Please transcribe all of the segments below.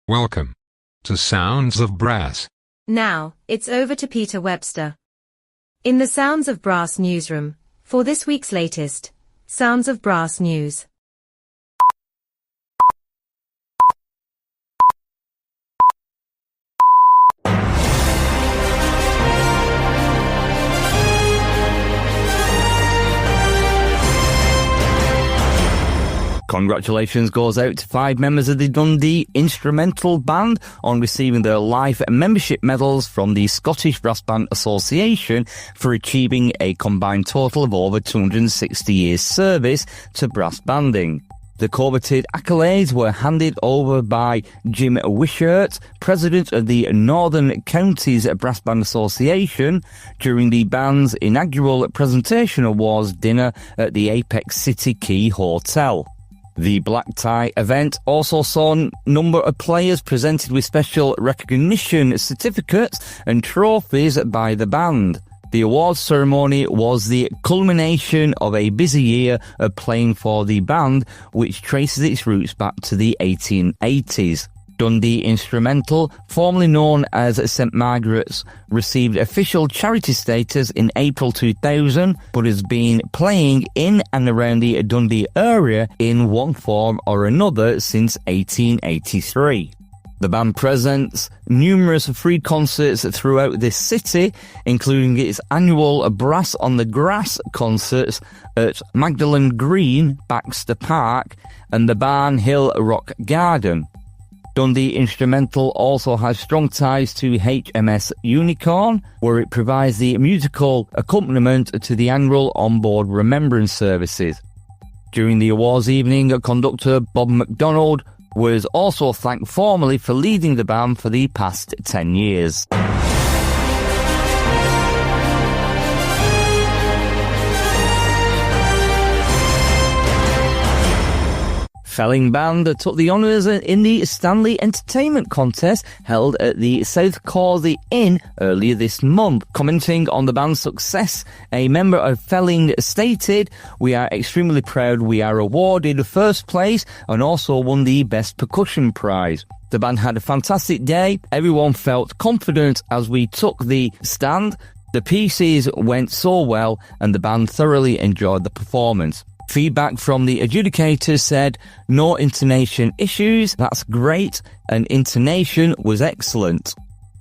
Welcome to Sounds of Brass. Now, it's over to Peter Webster. In the Sounds of Brass newsroom, for this week's latest Sounds of Brass news. Congratulations goes out to 5 members of the Dundee Instrumental Band on receiving their life membership medals from the Scottish Brass Band Association for achieving a combined total of over 260 years service to brass banding. The coveted accolades were handed over by Jim Wishart, president of the Northern Counties Brass Band Association, during the band's inaugural presentation awards dinner at the Apex City Quay Hotel. The black tie event also saw a number of players presented with special recognition certificates and trophies by the band. The awards ceremony was the culmination of a busy year of playing for the band, which traces its roots back to the 1880s. Dundee Instrumental, formerly known as St Margaret's, received official charity status in April 2000, but has been playing in and around the Dundee area in one form or another since 1883. The band presents numerous free concerts throughout this city, including its annual Brass on the Grass concerts at Magdalen Green, Baxter Park, and the Barnhill Rock Garden. Dundee Instrumental also has strong ties to HMS Unicorn, where it provides the musical accompaniment to the annual onboard remembrance services. During the awards evening, conductor Bob MacDonald was also thanked formally for leading the band for the past 10 years. Felling Band took the honours in the Stanley Entertainment Contest held at the South Causey Inn earlier this month. Commenting on the band's success, a member of Felling stated, "We are extremely proud we are awarded first place and also won the Best Percussion Prize. The band had a fantastic day. Everyone felt confident as we took the stand. The pieces went so well and the band thoroughly enjoyed the performance." Feedback from the adjudicators said, "No intonation issues, that's great, and intonation was excellent."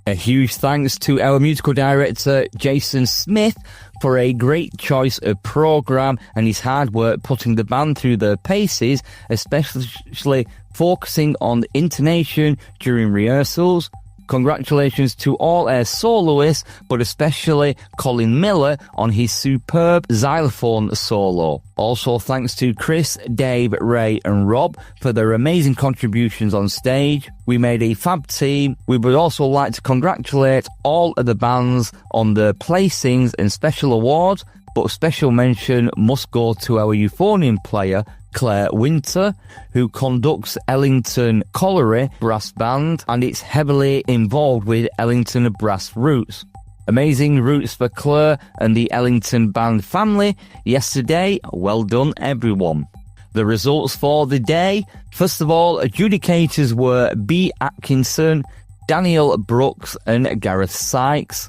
A huge thanks to our musical director Jason Smith for a great choice of programme and his hard work putting the band through their paces, especially focusing on intonation during rehearsals. Congratulations to all our soloists, but especially Colin Miller on his superb xylophone solo. Also thanks to Chris, Dave, Ray and Rob for their amazing contributions on stage. We made a fab team. We would also like to congratulate all of the bands on their placings and special awards, but special mention must go to our euphonium player, Claire Winter, who conducts Ellington Colliery Brass Band and it's heavily involved with Ellington Brass Roots. Amazing roots for Claire and the Ellington Band family yesterday. Well done, everyone. The results for the day. First of all, adjudicators were B. Atkinson, Daniel Brooks and Gareth Sykes.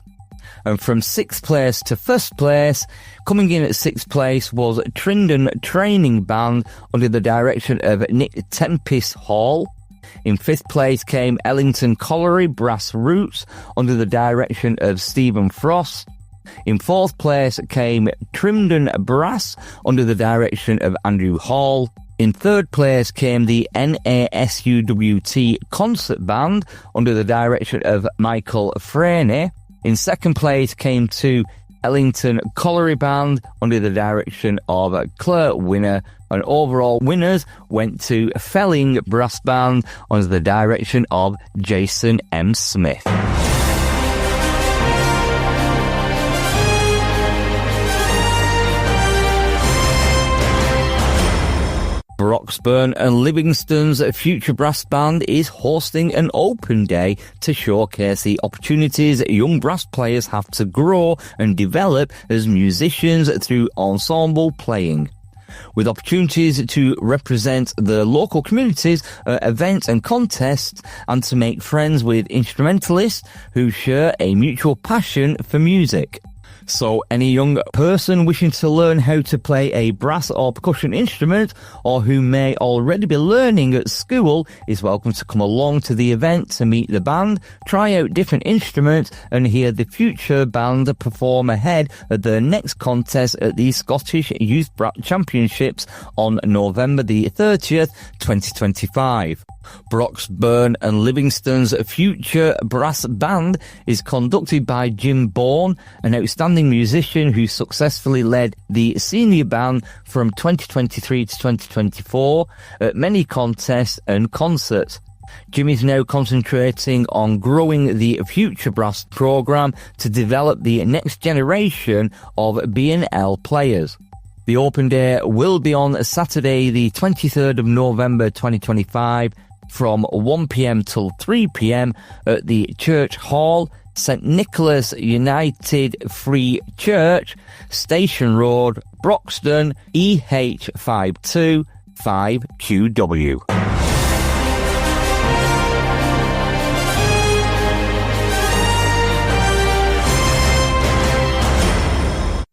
And from 6th place to 1st place, coming in at 6th place was Trindon Training Band under the direction of Nick Tempest Hall. In 5th place came Ellington Colliery Brass Roots under the direction of Stephen Frost. In 4th place came Trimdon Brass under the direction of Andrew Hall. In 3rd place came the NASUWT Concert Band under the direction of Michael Freyne. In 2nd place came to Ellington Colliery Band under the direction of Claire Winner, and overall winners went to Felling Brass Band under the direction of Jason M. Smith. Broxburn and Livingston's Future Brass Band is hosting an open day to showcase the opportunities young brass players have to grow and develop as musicians through ensemble playing. with opportunities to represent the local communities at events and contests and to make friends with instrumentalists who share a mutual passion for music. So any young person wishing to learn how to play a brass or percussion instrument, or who may already be learning at school, is welcome to come along to the event to meet the band, try out different instruments and hear the future band perform ahead at their next contest at the Scottish Youth Brass Championships on November the 30th, 2025. Broxburn and Livingston's future brass band is conducted by Jim Bourne, an outstanding musician who successfully led the senior band from 2023 to 2024 at many contests and concerts. Jim is now concentrating on growing the Future Brass programme to develop the next generation of B&L players. The open day will be on Saturday the 23rd of November 2025 from 1pm till 3pm at the Church Hall, St Nicholas United Free Church, Station Road, Broxton, EH52 5QW.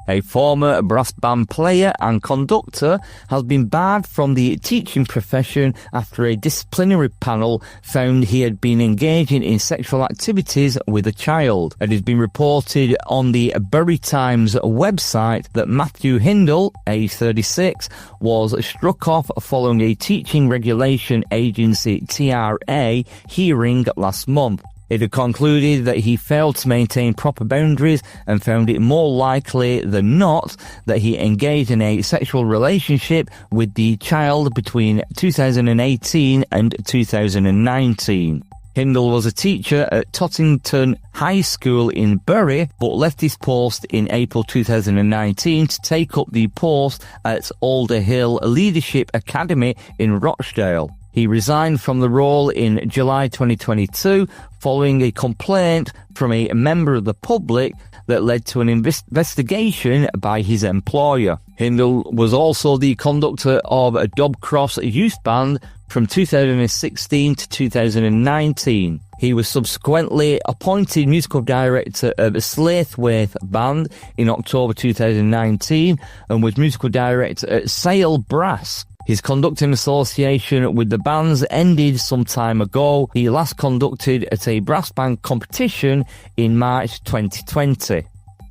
A former brass band player and conductor has been barred from the teaching profession after a disciplinary panel found he had been engaging in sexual activities with a child. It has been reported on the Bury Times website that Matthew Hindle, aged 36, was struck off following a Teaching Regulation Agency TRA hearing last month. It had concluded that he failed to maintain proper boundaries and found it more likely than not that he engaged in a sexual relationship with the child between 2018 and 2019. Hindle was a teacher at Tottington High School in Bury, but left his post in April 2019 to take up the post at Alder Hill Leadership Academy in Rochdale. He resigned from the role in July 2022 following a complaint from a member of the public that led to an investigation by his employer. Hindle was also the conductor of a Dobcross youth band from 2016 to 2019. He was subsequently appointed musical director of Slaithwaite Band in October 2019 and was musical director at Sale Brass. His conducting association with the bands ended some time ago. He last conducted at a brass band competition in March 2020.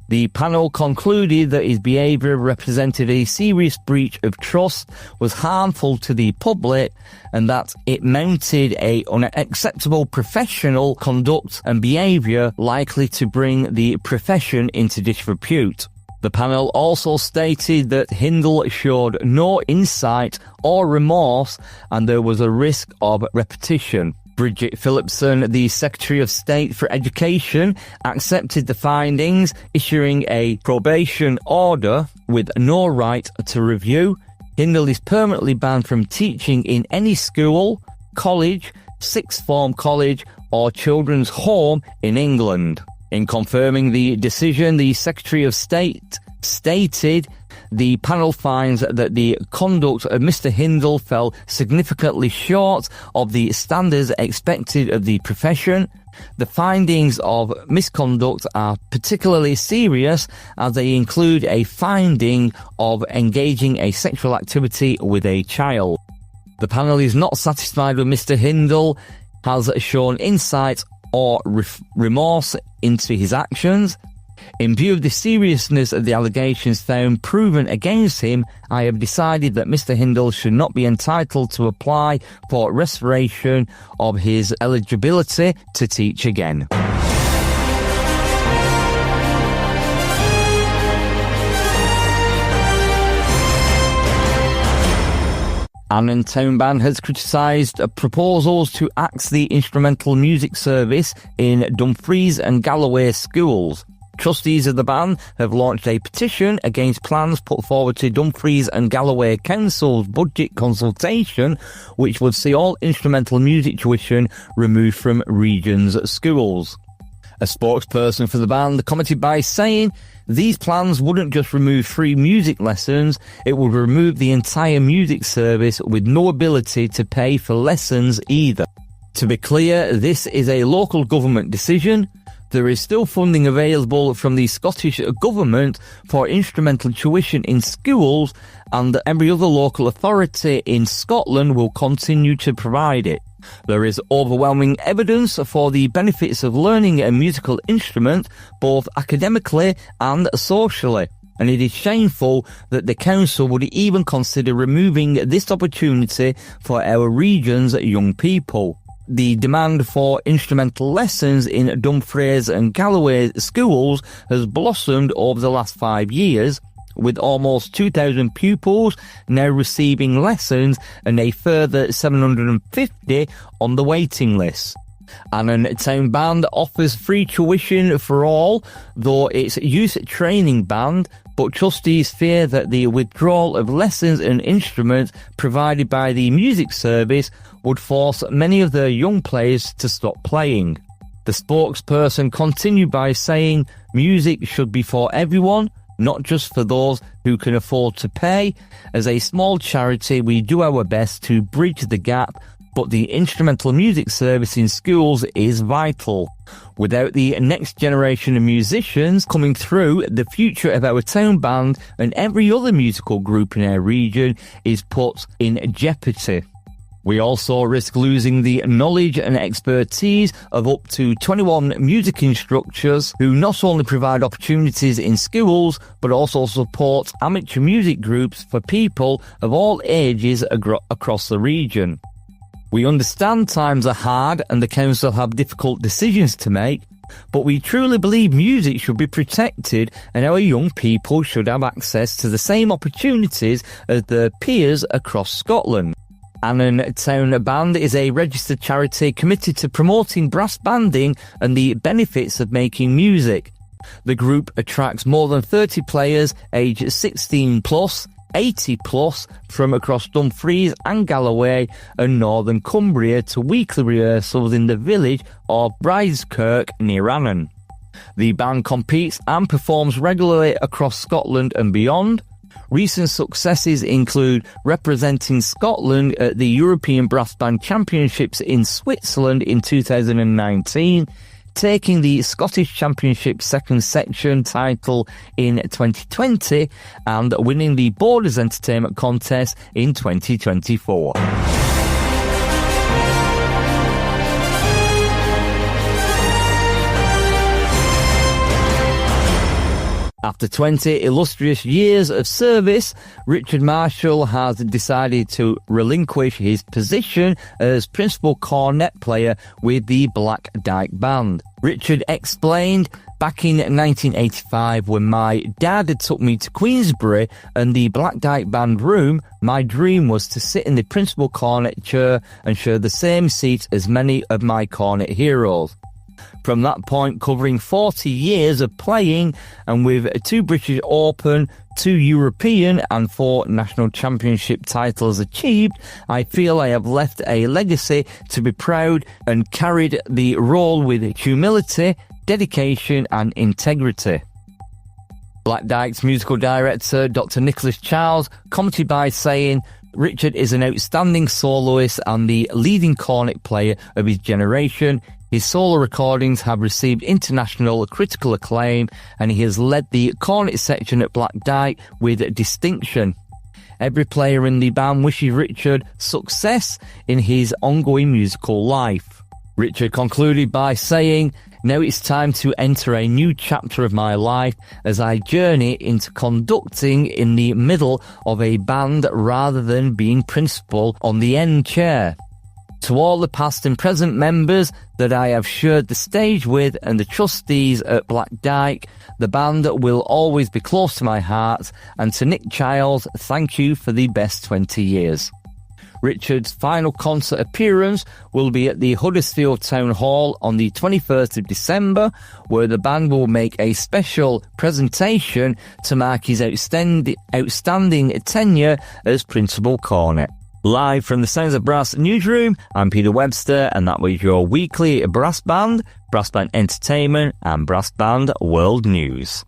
The panel concluded that his behaviour represented a serious breach of trust, was harmful to the public, and that it mounted an unacceptable professional conduct and behaviour likely to bring the profession into disrepute. The panel also stated that Hindle showed no insight or remorse and there was a risk of repetition. Bridget Phillipson, the Secretary of State for Education, accepted the findings, issuing a probation order with no right to review. Hindle is permanently banned from teaching in any school, college, sixth form college or children's home in England. In confirming the decision, the Secretary of State stated, the panel finds that the conduct of Mr. Hindle fell significantly short of the standards expected of the profession. The findings of misconduct are particularly serious as they include a finding of engaging a sexual activity with a child. The panel is not satisfied with Mr. Hindle, has shown insight or remorse into his actions. In view of the seriousness of the allegations found proven against him, I have decided that Mr. Hindle should not be entitled to apply for restoration of his eligibility to teach again. Annan Town Band has criticised proposals to axe the instrumental music service in Dumfries and Galloway schools. Trustees of the band have launched a petition against plans put forward to Dumfries and Galloway Council's budget consultation, which would see all instrumental music tuition removed from regions' schools. A spokesperson for the band commented by saying, "These plans wouldn't just remove free music lessons, it would remove the entire music service with no ability to pay for lessons either." To be clear, this is a local government decision. There is still funding available from the Scottish Government for instrumental tuition in schools, and every other local authority in Scotland will continue to provide it. There is overwhelming evidence for the benefits of learning a musical instrument, both academically and socially, and it is shameful that the council would even consider removing this opportunity for our region's young people. The demand for instrumental lessons in Dumfries and Galloway schools has blossomed over the last 5 years, with almost 2,000 pupils now receiving lessons and a further 750 on the waiting list. Annan Town Band offers free tuition for all, though it's youth training band, but trustees fear that the withdrawal of lessons and instruments provided by the music service would force many of their young players to stop playing. The spokesperson continued by saying, "Music should be for everyone, not just for those who can afford to pay. As a small charity, we do our best to bridge the gap, but the instrumental music service in schools is vital. Without the next generation of musicians coming through, the future of our town band and every other musical group in our region is put in jeopardy. We also risk losing the knowledge and expertise of up to 21 music instructors who not only provide opportunities in schools, but also support amateur music groups for people of all ages across the region. We understand times are hard and the council have difficult decisions to make, but we truly believe music should be protected and our young people should have access to the same opportunities as their peers across Scotland." Annan Town Band is a registered charity committed to promoting brass banding and the benefits of making music. The group attracts more than 30 players aged 16 plus, 80 plus from across Dumfries and Galloway and northern Cumbria to weekly rehearsals in the village of Brideskirk near Annan. The band competes and performs regularly across Scotland and beyond. Recent successes include representing Scotland at the European Brass Band Championships in Switzerland in 2019, taking the Scottish Championship second section title in 2020 and winning the Borders Entertainment Contest in 2024. After 20 illustrious years of service, Richard Marshall has decided to relinquish his position as principal cornet player with the Black Dyke Band. Richard explained, "Back in 1985, when my dad took me to Queensbury and the Black Dyke Band room, my dream was to sit in the principal cornet chair and share the same seat as many of my cornet heroes. From that point, covering 40 years of playing and with 2 British Open, 2 European and 4 national championship titles achieved, I feel I have left a legacy to be proud and carried the role with humility, dedication and integrity." Black Dyke's musical director, Dr. Nicholas Charles, commented by saying, "Richard is an outstanding soloist and the leading cornet player of his generation. His solo recordings have received international critical acclaim and he has led the cornet section at Black Dyke with distinction. Every player in the band wishes Richard success in his ongoing musical life." Richard concluded by saying, "Now it's time to enter a new chapter of my life as I journey into conducting in the middle of a band rather than being principal on the end chair. To all the past and present members that I have shared the stage with and the trustees at Black Dyke, the band will always be close to my heart, and to Nick Childs, thank you for the best 20 years. Richard's final concert appearance will be at the Huddersfield Town Hall on the 21st of December, where the band will make a special presentation to mark his outstanding tenure as principal cornet. Live from the Sounds of Brass newsroom, I'm Peter Webster, and that was your weekly brass band entertainment, and brass band world news.